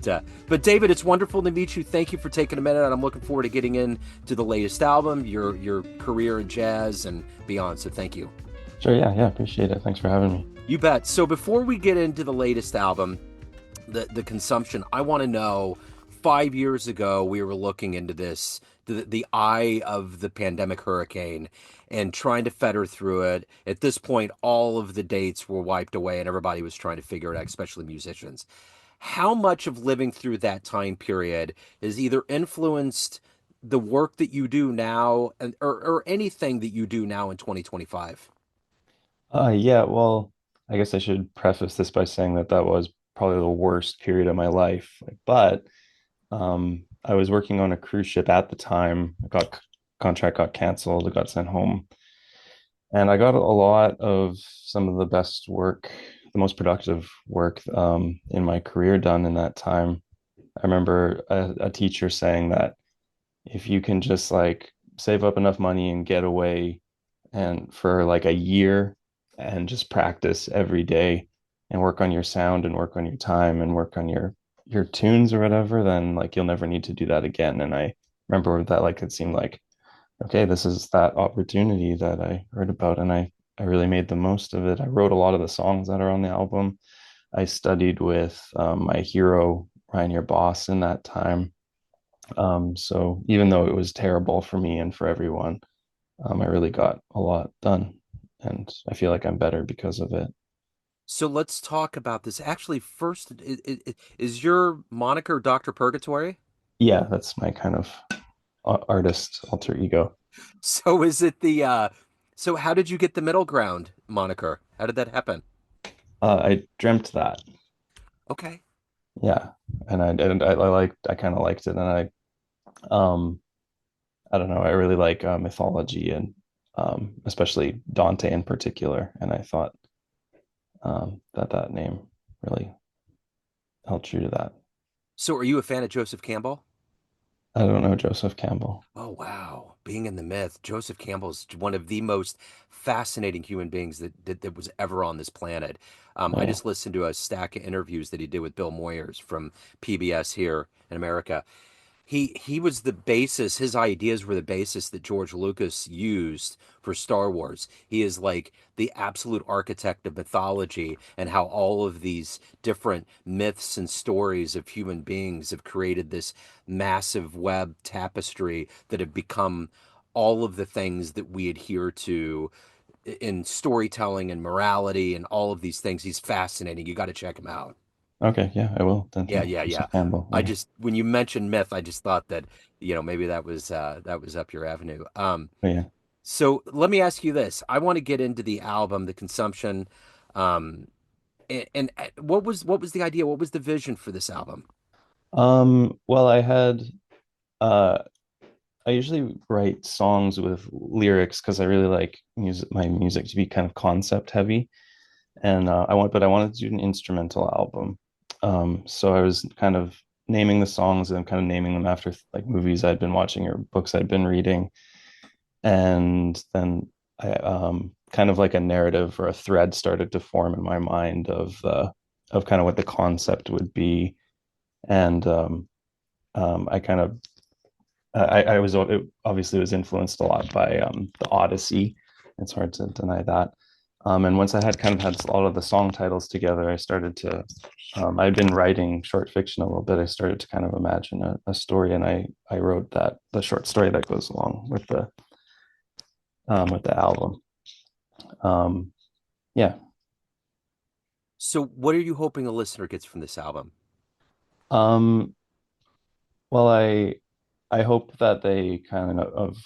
But David, it's wonderful to meet you. Thank you for taking a minute, and I'm looking forward to getting into the latest album, your career in jazz and beyond. So thank you. Sure, yeah, appreciate it. Thanks for having me. You bet. So before we get into the latest album, the consumption, I want to know. 5 years ago, we were looking into this, the eye of the pandemic hurricane, and trying to fetter through it. At this point, all of the dates were wiped away, and everybody was trying to figure it out, especially musicians. How much of living through that time period has either influenced the work that you do now, or anything that you do now in 2025? Yeah, well, I guess I should preface this by saying that that was probably the worst period of my life. But I was working on a cruise ship at the time. I got contract got canceled. I got sent home, and I got a lot of some of the best work, the most productive work in my career done in that time. I remember a teacher saying that if you can just like save up enough money and get away and for like a year and just practice every day and work on your sound and work on your time and work on your tunes or whatever, then like you'll never need to do that again. And I remember that like it seemed like, okay, this is that opportunity that I heard about, and I really made the most of it. I wrote a lot of the songs that are on the album. I studied with my hero, Ryan, your boss, in that time. So even though it was terrible for me and for everyone, I really got a lot done, and I feel like I'm better because of it. So let's talk about this. Actually, first, is your moniker Dr. Purgatory? Yeah, that's my kind of artist alter ego. So is it so how did you get the middle ground moniker? How did that happen? I dreamt that. Okay. Yeah, I kind of liked it, and um I don't know, I really like mythology and especially Dante in particular, and I thought that that name really held true to that. So are you a fan of Joseph Campbell? I don't know Joseph Campbell. Oh, wow. Being in the myth, Joseph Campbell is one of the most fascinating human beings that was ever on this planet. I Yeah. just listened to a stack of interviews that he did with Bill Moyers from PBS here in America. He was the basis, his ideas were the basis that George Lucas used for Star Wars. He is like the absolute architect of mythology, and how all of these different myths and stories of human beings have created this massive web tapestry that have become all of the things that we adhere to in storytelling and morality and all of these things. He's fascinating. You got to check him out. Okay, yeah, I will Yeah, definitely. yeah, yeah. Joseph Campbell. I Yeah. just when you mentioned myth, I just thought that, maybe that was up your avenue. But yeah. So let me ask you this. I want to get into the album, the consumption, and what was the idea? What was the vision for this album? Well, uh I usually write songs with lyrics because I really like my music to be kind of concept heavy. And but I wanted to do an instrumental album. So I was kind of naming the songs and kind of naming them after like movies I'd been watching or books I'd been reading. And then I kind of like a narrative or a thread started to form in my mind of kind of what the concept would be. And I kind of I was it obviously was influenced a lot by the Odyssey. It's hard to deny that. And once I had kind of had a lot of the song titles together, I started to I'd been writing short fiction a little bit. I started to kind of imagine a story, and I wrote that the short story that goes along with the album. Um, yeah. So what are you hoping the listener gets from this album? Um, well, I hope that they kind of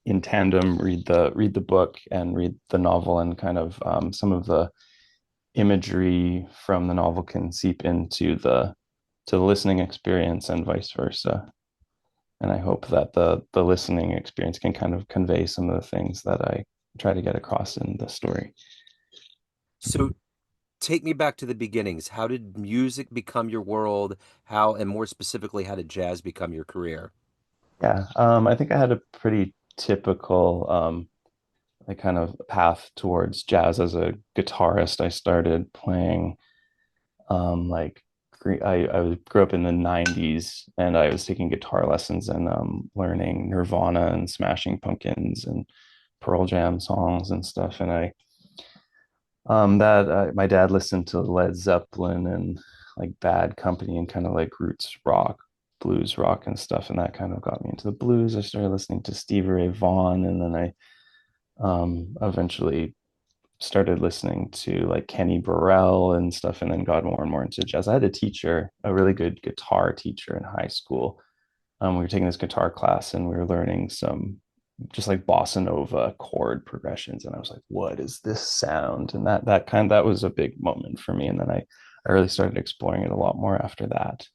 in tandem read the book and read the novel, and kind of some of the imagery from the novel can seep into the listening experience and vice versa. And I hope that the listening experience can kind of convey some of the things that I try to get across in the story. So take me back to the beginnings. How did music become your world? How, and more specifically, how did jazz become your career? Yeah, I think I had a pretty typical like kind of path towards jazz as a guitarist. I started playing like I grew up in the 90s and I was taking guitar lessons and learning Nirvana and Smashing Pumpkins and Pearl Jam songs and stuff. And I that my dad listened to Led Zeppelin and like Bad Company and kind of like roots rock, blues rock and stuff. And that kind of got me into the blues. I started listening to Stevie Ray Vaughan, and then I eventually started listening to like Kenny Burrell and stuff, and then got more and more into jazz. I had a teacher, a really good guitar teacher in high school. We were taking this guitar class and we were learning some just like bossa nova chord progressions, and I was like, "What is this sound?" And that was a big moment for me. And then I really started exploring it a lot more after that.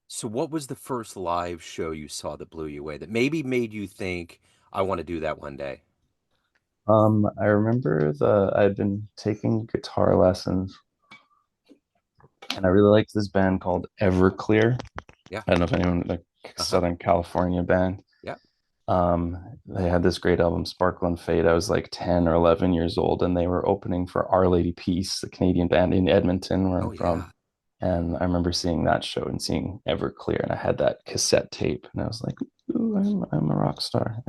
So what was the first live show you saw that blew you away that maybe made you think, I want to do that one day? I remember I'd been taking guitar lessons, and I really liked this band called Everclear. Yeah. I don't know if anyone, like Uh-huh. Southern California band. Yeah. They had this great album, Sparkle and Fade. I was like 10 or 11 years old, and they were opening for Our Lady Peace, the Canadian band in Edmonton, where Oh I'm from. yeah. And I remember seeing that show and seeing Everclear, and I had that cassette tape, and I was like, "Ooh, I'm a rock star."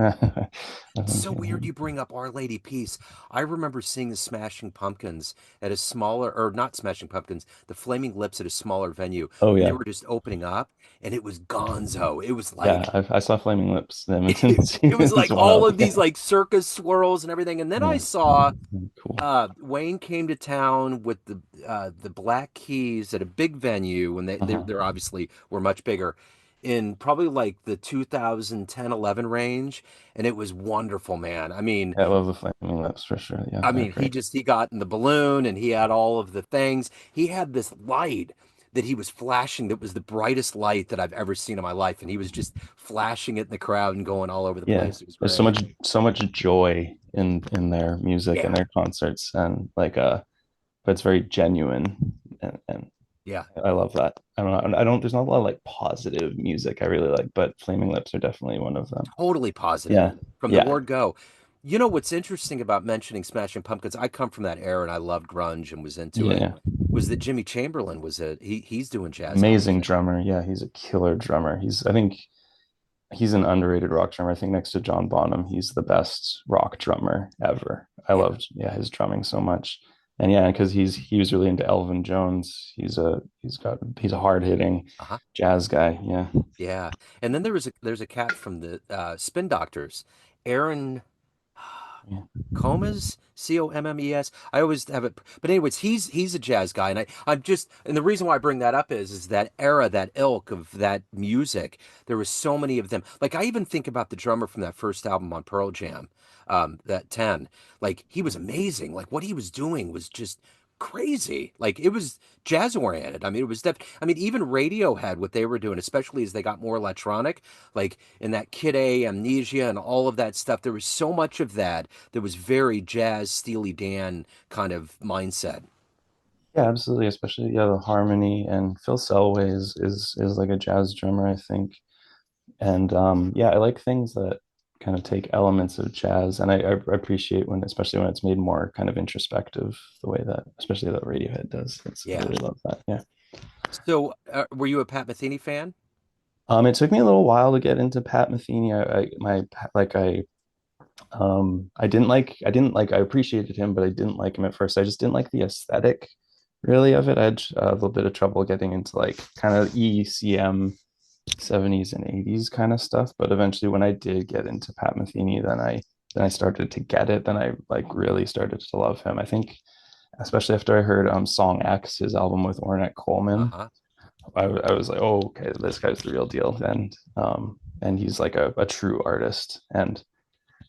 It's so weird you bring up Our Lady Peace. I remember seeing the Smashing Pumpkins at a smaller, or not Smashing Pumpkins, the Flaming Lips at a smaller venue Oh when they yeah, were just opening up, and it was gonzo. It was yeah. like I saw Flaming Lips. The Edmonton it scene was is like all wild. of these Yeah, like circus swirls and everything. And then I yeah. saw Cool. Wayne came to town with the Black Keys at a big venue when Uh-huh. they're obviously were much bigger in probably like the 2010 11 range, and it was wonderful, man. Yeah, I love the Flaming Lips for sure. Yeah, I they're mean, great. he got in the balloon and he had all of the things. He had this light that he was flashing that was the brightest light that I've ever seen in my life, and he was just flashing it in the crowd and going all over the Yeah, place. It was there's great. so much joy in their music and Yeah, their concerts, and like but it's very genuine, and yeah. I love that. I don't there's not a lot of like positive music I really like, but Flaming Lips are definitely one of them. Totally positive Yeah, from the yeah, word go. You know what's interesting about mentioning Smashing Pumpkins? I come from that era and I loved grunge and was into it. yeah. Was that Jimmy Chamberlain was he's doing jazz albums Amazing now. drummer. Yeah, he's a killer drummer. I think he's an underrated rock drummer. I think next to John Bonham, he's the best rock drummer ever. I Yeah. loved, yeah, his drumming so much. And yeah, because he was really into Elvin Jones. He's a hard hitting Uh-huh. jazz guy. Yeah. Yeah. And then there's a cat from the Spin Doctors, Aaron Yeah. Comas, Commes. I always have it, but anyways, he's a jazz guy, and I'm just, and the reason why I bring that up is that era, that ilk of that music. There was so many of them. Like I even think about the drummer from that first album on Pearl Jam, that 10. Like he was amazing. Like what he was doing was just crazy. Like it was jazz oriented. I mean, it was I mean, even Radiohead, what they were doing, especially as they got more electronic, like in that Kid A, Amnesia, and all of that stuff. There was so much of that that was very jazz, Steely Dan kind of mindset. Yeah, absolutely. Especially yeah, the harmony, and Phil Selway is like a jazz drummer, I think. And yeah, I like things that kind of take elements of jazz, and I appreciate when, especially when it's made more kind of introspective, the way that, especially that Radiohead does. I Yeah. really love that. Yeah. So, were you a Pat Metheny fan? It took me a little while to get into Pat Metheny. Like I didn't like I appreciated him, but I didn't like him at first. I just didn't like the aesthetic really of it. I had a little bit of trouble getting into like kind of ECM 70s and 80s kind of stuff. But eventually when I did get into Pat Metheny, then I started to get it. Then I like really started to love him. I think especially after I heard Song X, his album with Ornette Coleman, Uh-huh. I was like, oh, okay, this guy's the real deal. And he's like a true artist. And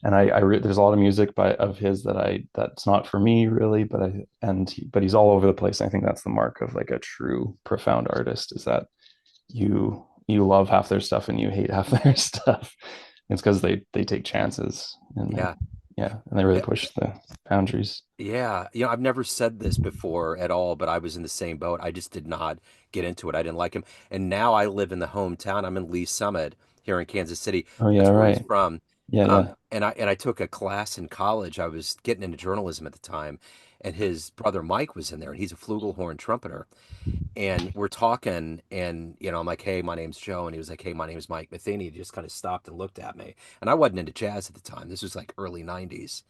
there's a lot of music of his that's not for me really, but he's all over the place. And I think that's the mark of like a true profound artist, is that you love half their stuff and you hate half their stuff. It's because they take chances, and Yeah. they really Yeah. push the boundaries. Yeah. You know, I've never said this before at all, but I was in the same boat. I just did not get into it. I didn't like him. And now I live in the hometown. I'm in Lee Summit here in Kansas City. Oh yeah, That's where he's right. from. Yeah, yeah. And I took a class in college. I was getting into journalism at the time, and his brother Mike was in there, and he's a flugelhorn trumpeter. And we're talking, and I'm like, "Hey, my name's Joe," and he was like, "Hey, my name's Mike Matheny." He just kind of stopped and looked at me, and I wasn't into jazz at the time. This was like early '90s,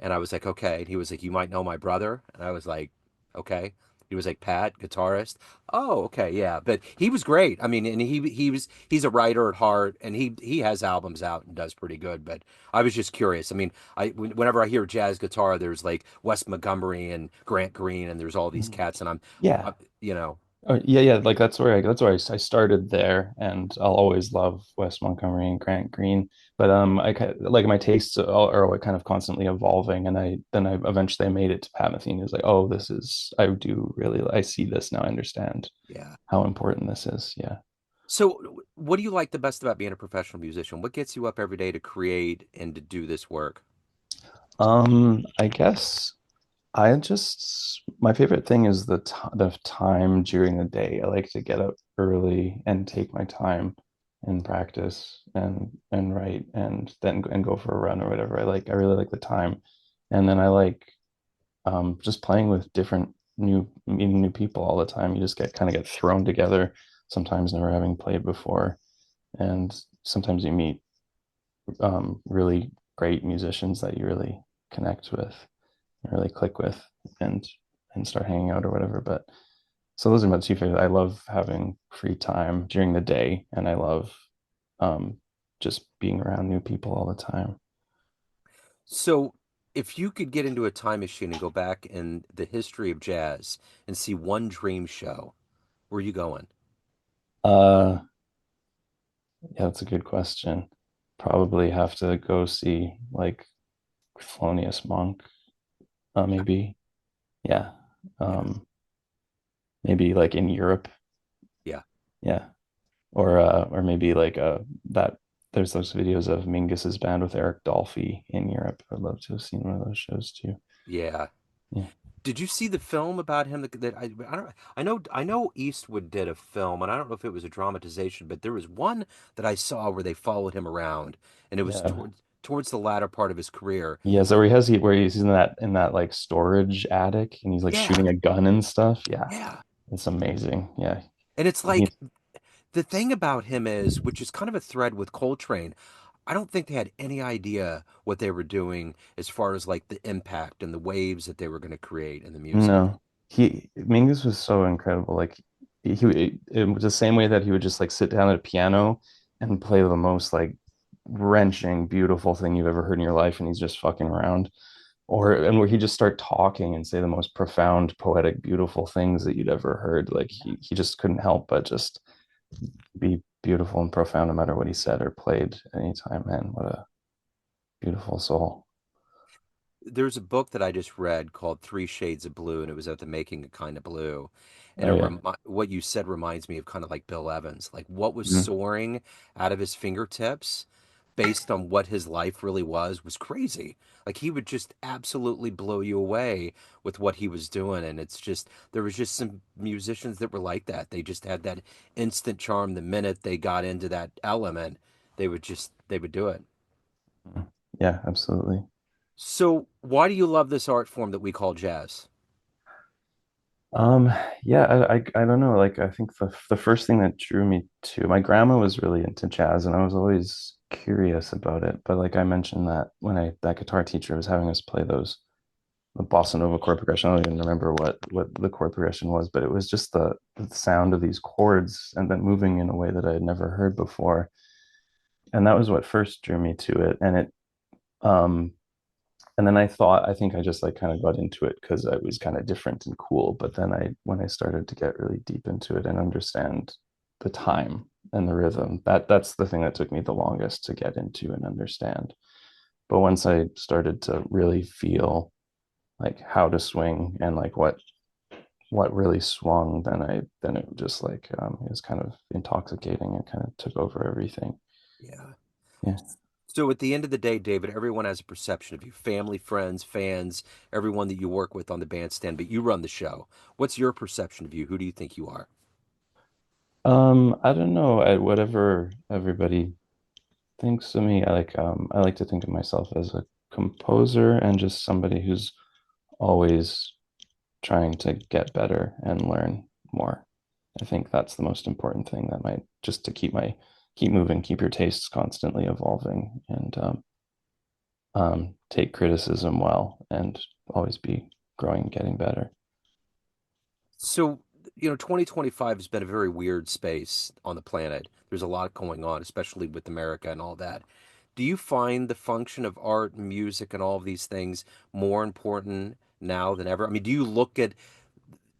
and I was like, "Okay." And he was like, "You might know my brother," and I was like, "Okay." He was like, "Pat, guitarist." Oh, okay, yeah. But he was great. I mean, and he's a writer at heart, and he has albums out and does pretty good. But I was just curious. I mean, whenever I hear jazz guitar, there's like Wes Montgomery and Grant Green, and there's all these Mhm. cats, and Yeah. I, you know, Yeah, yeah, like that's where I started there, and I'll always love Wes Montgomery and Grant Green. But like my tastes are kind of constantly evolving, and I eventually made it to Pat Metheny. It's like, oh, this is I see this now. I understand yeah. how important this is. Yeah. So, what do you like the best about being a professional musician? What gets you up every day to create and to do this work? I guess I just my favorite thing is the time during the day. I like to get up early and take my time and practice and write and then and go for a run or whatever. I really like the time. And then I like just playing with different meeting new people all the time. You just get thrown together, sometimes never having played before. And sometimes you meet really great musicians that you really connect with really click with and start hanging out or whatever. But so those are my two favorite. I love having free time during the day, and I love um, just being around new people all the time. So, if you could get into a time machine and go back in the history of jazz and see one dream show, where are you going? Uh, yeah, that's a good question. Probably have to go see like Thelonious Monk, maybe. Yeah. Yeah, Maybe like in Europe. yeah, Yeah. Or maybe like that there's those videos of Mingus's band with Eric Dolphy in Europe. I'd love to have seen one of those shows too. yeah. Yeah. Did you see the film about him that I don't I know Eastwood did a film, and I don't know if it was a dramatization, but there was one that I saw where they followed him around, and it was Yeah. towards the latter part of his career. Yeah, so where he's in that like storage attic and he's like Yeah, shooting a gun and stuff. Yeah. yeah. It's amazing. Yeah. And it's He, like the thing about him is, which is kind of a thread with Coltrane, I don't think they had any idea what they were doing as far as like the impact and the waves that they were going to create in the music. no. He Mingus was so incredible. Like it was the same way that he would just like sit down at a piano and play the most like wrenching, beautiful thing you've ever heard in your life, and he's just fucking around. And where he just start talking and say the most profound, poetic, beautiful things that you'd ever heard. Like he just couldn't help but just be beautiful and profound no matter what he said or played anytime. Man, what a beautiful soul. There's a book that I just read called Three Shades of Blue, and it was at the making of Kind of Blue. And Oh yeah. what you said reminds me of kind of like Bill Evans, like what was Mhm. soaring out of his fingertips based on what his life really was crazy. Like he would just absolutely blow you away with what he was doing. And it's just, there was just some musicians that were like that. They just had that instant charm. The minute they got into that element, they would do it. Yeah, absolutely. So, why do you love this art form that we call jazz? Um, yeah, I don't know. Like I think the first thing that drew me to my grandma was really into jazz and I was always curious about it. But like I mentioned that when I that guitar teacher was having us play those the bossa nova chord progression. I don't even remember what the chord progression was, but it was just the sound of these chords and then moving in a way that I had never heard before. And that was what first drew me to it. Um and then I think I just like kind of got into it because it was kind of different and cool. But then when I started to get really deep into it and understand the time and the rhythm, that's the thing that took me the longest to get into and understand. But once I started to really feel like how to swing and like what really swung, then it just like it was kind of intoxicating and kind of took over everything. Yeah. Yeah. So at the end of the day, David, everyone has a perception of you, family, friends, fans, everyone that you work with on the bandstand, but you run the show. What's your perception of you? Who do you think you are? I don't know. Whatever everybody Thanks to me, I like to think of myself as a composer and just somebody who's always trying to get better and learn more. I think that's the most important thing that might just to keep moving, keep your tastes constantly evolving, and take criticism well, and always be growing, getting better. So, 2025 has been a very weird space on the planet. There's a lot going on, especially with America and all that. Do you find the function of art and music and all of these things more important now than ever? I mean, do you look at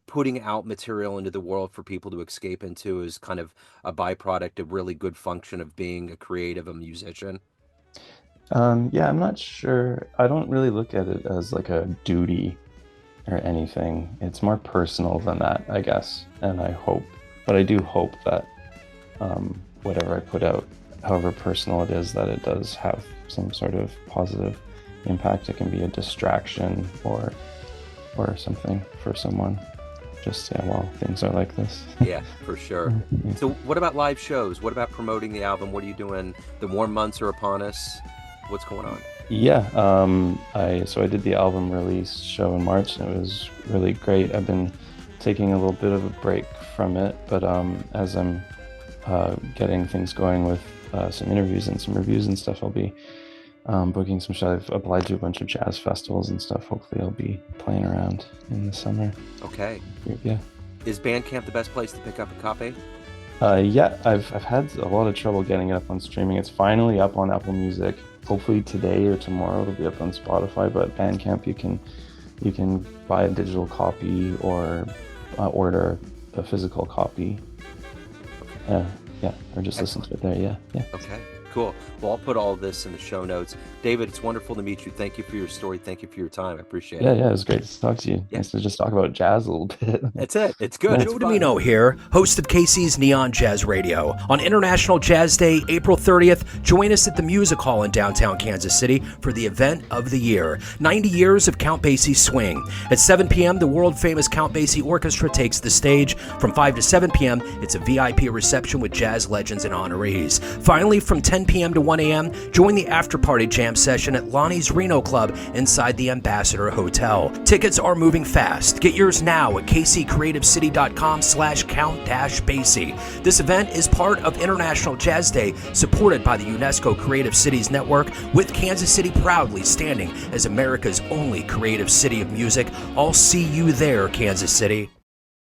putting out material into the world for people to escape into as kind of a byproduct, a really good function of being a creative, a musician? Yeah, I'm not sure. I don't really look at it as like a duty or anything. It's more personal than that, I guess. And but I do hope that whatever I put out, however personal it is, that it does have some sort of positive impact. It can be a distraction or something for someone. Just yeah, while things are like this. Yeah, for sure. So, what about live shows? What about promoting the album? What are you doing? The warm months are upon us. What's going on? Yeah, I did the album release show in March, and it was really great. I've been taking a little bit of a break from it, but as I'm getting things going with some interviews and some reviews and stuff, I'll be booking some shows. I've applied to a bunch of jazz festivals and stuff. Hopefully, I'll be playing around in the summer. Okay. Yeah. Is Bandcamp the best place to pick up a copy? Yeah, I've had a lot of trouble getting it up on streaming. It's finally up on Apple Music. Hopefully today or tomorrow it'll be up on Spotify. But Bandcamp, you can buy a digital copy or order a physical copy. Yeah, or just listen to it there. Yeah. Okay, cool. Well, I'll put all of this in the show notes. David, it's wonderful to meet you. Thank you for your story. Thank you for your time. I appreciate it. Yeah, it was great to talk to you. Yeah. Nice to just talk about jazz a little bit. That's it. It's good. Yeah. It's Joe fun. Domino here, host of Casey's Neon Jazz Radio. On International Jazz Day, April 30th, join us at the Music Hall in downtown Kansas City for the event of the year, 90 years of Count Basie Swing. At 7 p.m., the world-famous Count Basie Orchestra takes the stage. From 5 to 7 p.m., it's a VIP reception with jazz legends and honorees. Finally, from 10 p.m. to 1 a.m., join the after-party jam session at Lonnie's Reno Club inside the Ambassador Hotel. Tickets are moving fast. Get yours now at kccreativecity.com/count-basie. This event is part of International Jazz Day, supported by the UNESCO Creative Cities Network, with Kansas City proudly standing as America's only creative city of music. I'll see you there, Kansas City.